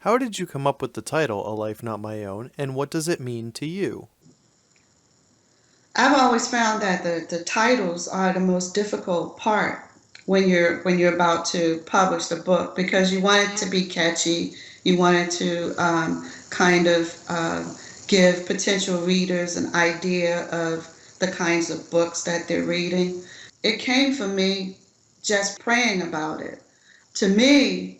How did you come up with the title, A Life Not My Own, and what does it mean to you? I've always found that the titles are the most difficult part when you're about to publish the book because you want it to be catchy, you want it to kind of give potential readers an idea of the kinds of books that they're reading. It came from me just praying about it. To me,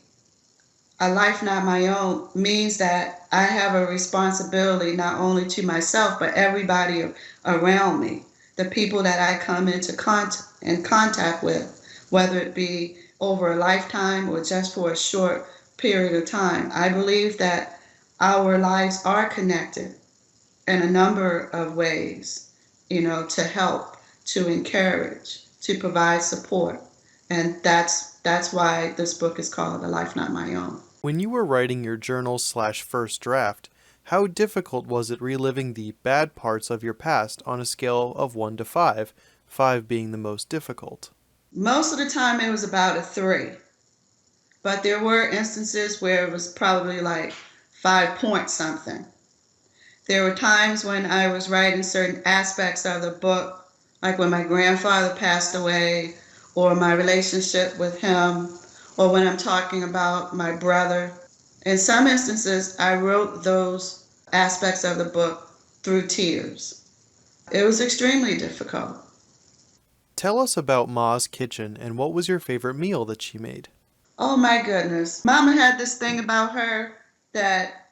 a life not my own means that I have a responsibility not only to myself but everybody around me, the people that I come into contact with, whether it be over a lifetime or just for a short period of time. I believe that our lives are connected in a number of ways, to help, to encourage, to provide support. And that's why this book is called A Life Not My Own. When you were writing your journal/first draft, how difficult was it reliving the bad parts of your past on a scale of 1 to 5, 5 being the most difficult? Most of the time it was about a 3, but there were instances where it was probably like 5 point something. There were times when I was writing certain aspects of the book, like when my grandfather passed away, or my relationship with him, or when I'm talking about my brother. In some instances, I wrote those aspects of the book through tears. It was extremely difficult. Tell us about Ma's kitchen and what was your favorite meal that she made? Oh my goodness. Mama had this thing about her that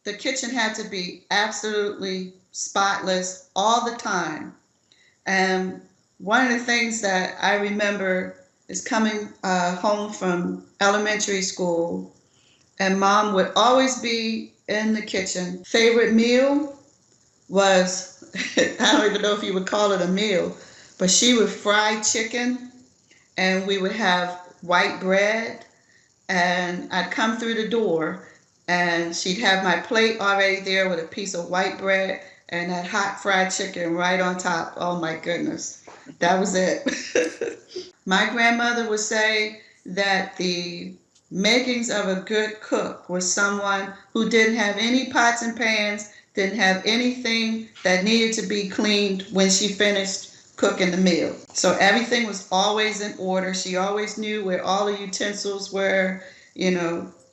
the kitchen had to be absolutely spotless all the time. And one of the things that I remember is coming home from elementary school, and mom would always be in the kitchen. Favorite meal was, I don't even know if you would call it a meal, but she would fry chicken, and we would have white bread, and I'd come through the door and she'd have my plate already there with a piece of white bread and that hot fried chicken right on top. Oh my goodness. That was it. My grandmother would say that the makings of a good cook was someone who didn't have any pots and pans, didn't have anything that needed to be cleaned when she finished cooking the meal. So everything was always in order. She always knew where all the utensils were,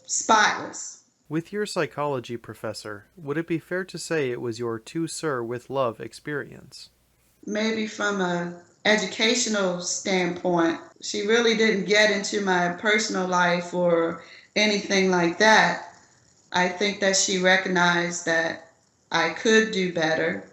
spotless. With your psychology professor, would it be fair to say it was your to sir with love experience? Maybe from a educational standpoint, she really didn't get into my personal life or anything like that. I think that she recognized that I could do better.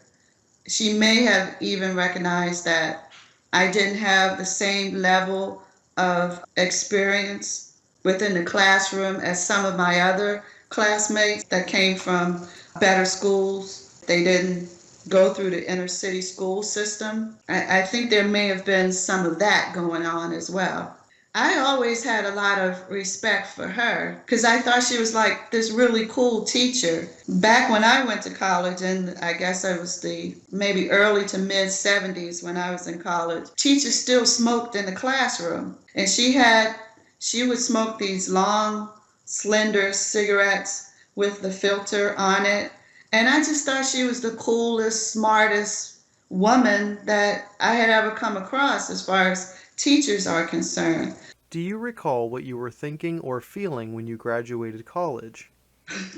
She may have even recognized that I didn't have the same level of experience within the classroom as some of my other classmates that came from better schools. They didn't go through the inner city school system. I think there may have been some of that going on as well. I always had a lot of respect for her because I thought she was like this really cool teacher. Back when I went to college, and I guess I was the maybe early to mid 70s when I was in college, teachers still smoked in the classroom. And she would smoke these long, slender cigarettes with the filter on it. And I just thought she was the coolest, smartest woman that I had ever come across as far as teachers are concerned. Do you recall what you were thinking or feeling when you graduated college?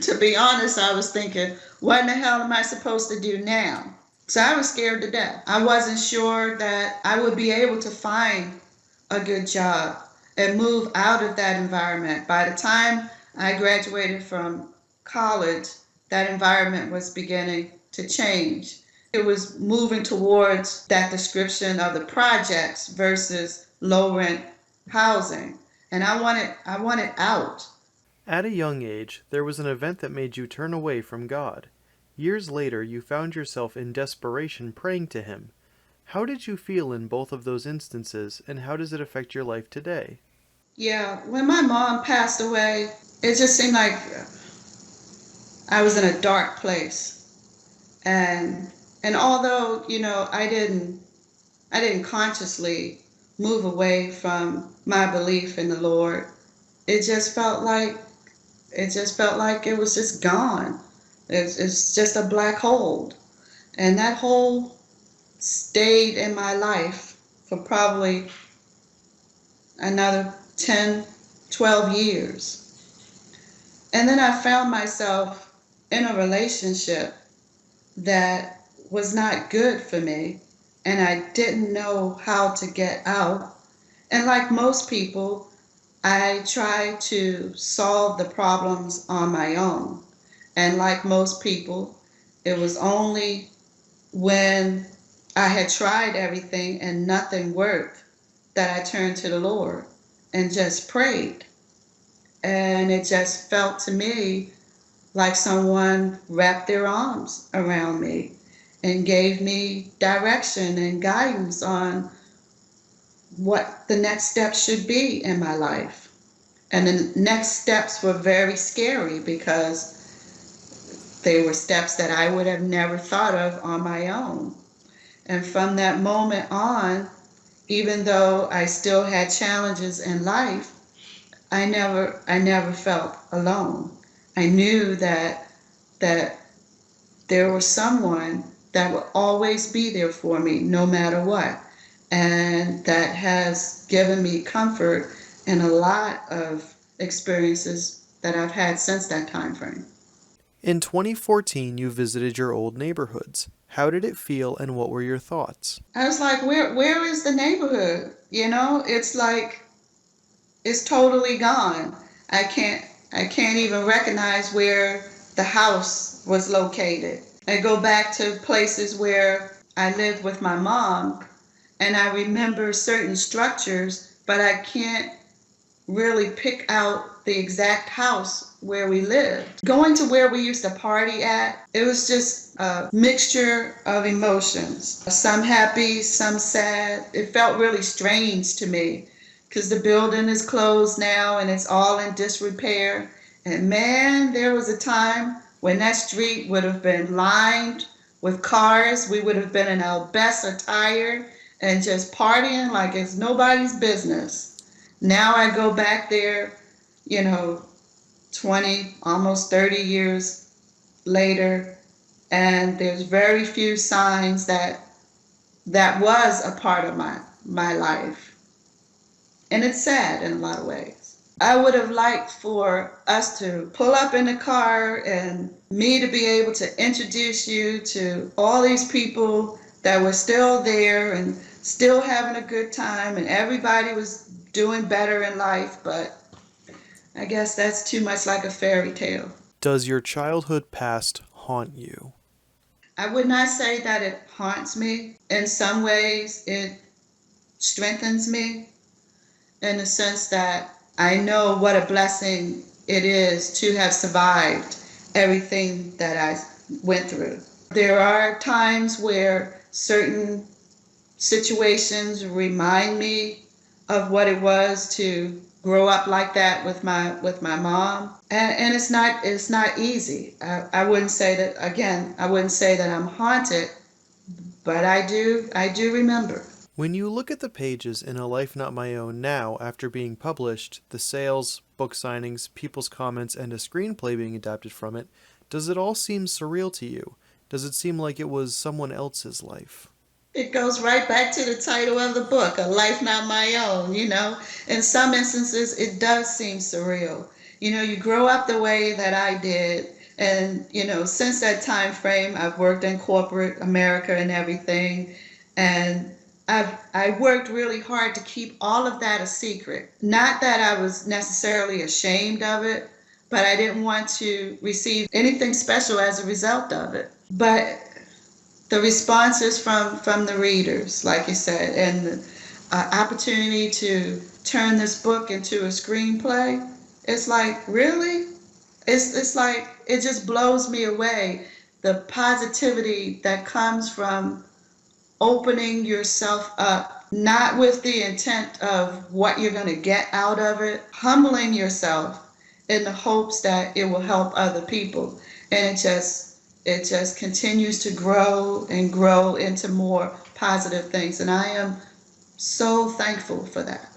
To be honest, I was thinking, what in the hell am I supposed to do now? So I was scared to death. I wasn't sure that I would be able to find a good job and move out of that environment. By the time I graduated from college, that environment was beginning to change. It was moving towards that description of the projects versus low rent housing. And I wanted out. At a young age, there was an event that made you turn away from God. Years later, you found yourself in desperation praying to Him. How did you feel in both of those instances, and how does it affect your life today? Yeah, when my mom passed away, it just seemed like I was in a dark place. And although, I didn't consciously move away from my belief in the Lord, it just felt like It just felt like it was just gone. It's just a black hole. And that hole stayed in my life for probably another 10, 12 years. And then I found myself in a relationship that was not good for me, and I didn't know how to get out. And like most people, I tried to solve the problems on my own. And like most people, it was only when I had tried everything and nothing worked that I turned to the Lord and just prayed. And it just felt to me like someone wrapped their arms around me and gave me direction and guidance on what the next step should be in my life. And the next steps were very scary because they were steps that I would have never thought of on my own. And from that moment on, even though I still had challenges in life, I never felt alone. I knew that there was someone that would always be there for me no matter what. And that has given me comfort in a lot of experiences that I've had since that time frame. In 2014, you visited your old neighborhoods. How did it feel and what were your thoughts? I was like, where is the neighborhood? You know, it's like it's totally gone. I can't I can't even recognize where the house was located. I go back to places where I lived with my mom, and I remember certain structures, but I can't really pick out the exact house where we lived. Going to where we used to party at, it was just a mixture of emotions. Some happy, some sad. It felt really strange to me because the building is closed now and it's all in disrepair. And man, there was a time when that street would have been lined with cars. We would have been in our best attire and just partying like it's nobody's business. Now I go back there, you know, 20, almost 30 years later, and there's very few signs that that was a part of my life. And it's sad in a lot of ways. I would have liked for us to pull up in the car and me to be able to introduce you to all these people that were still there and still having a good time, and everybody was doing better in life, but I guess that's too much like a fairy tale. Does your childhood past haunt you? I would not say that it haunts me. In some ways, it strengthens me in the sense that I know what a blessing it is to have survived everything that I went through. There are times where certain situations remind me of what it was to grow up like that with my mom, and it's not easy. I wouldn't say that again. I wouldn't say that I'm haunted, but I do remember. When you look at the pages in A Life Not My Own now, after being published, the sales, book signings, people's comments, and a screenplay being adapted from it, does it all seem surreal to you? Does it seem like it was someone else's life? It goes right back to the title of the book, A Life Not My Own, you know. In some instances, it does seem surreal. You know, you grow up the way that I did, and, you know, since that time frame, I've worked in corporate America and everything, and I worked really hard to keep all of that a secret. Not that I was necessarily ashamed of it, but I didn't want to receive anything special as a result of it. But the responses from the readers, like you said, and the opportunity to turn this book into a screenplay, it's like, really? It's like, it just blows me away. The positivity that comes from opening yourself up, not with the intent of what you're going to get out of it, humbling yourself in the hopes that it will help other people. And it just continues to grow and grow into more positive things. And I am so thankful for that.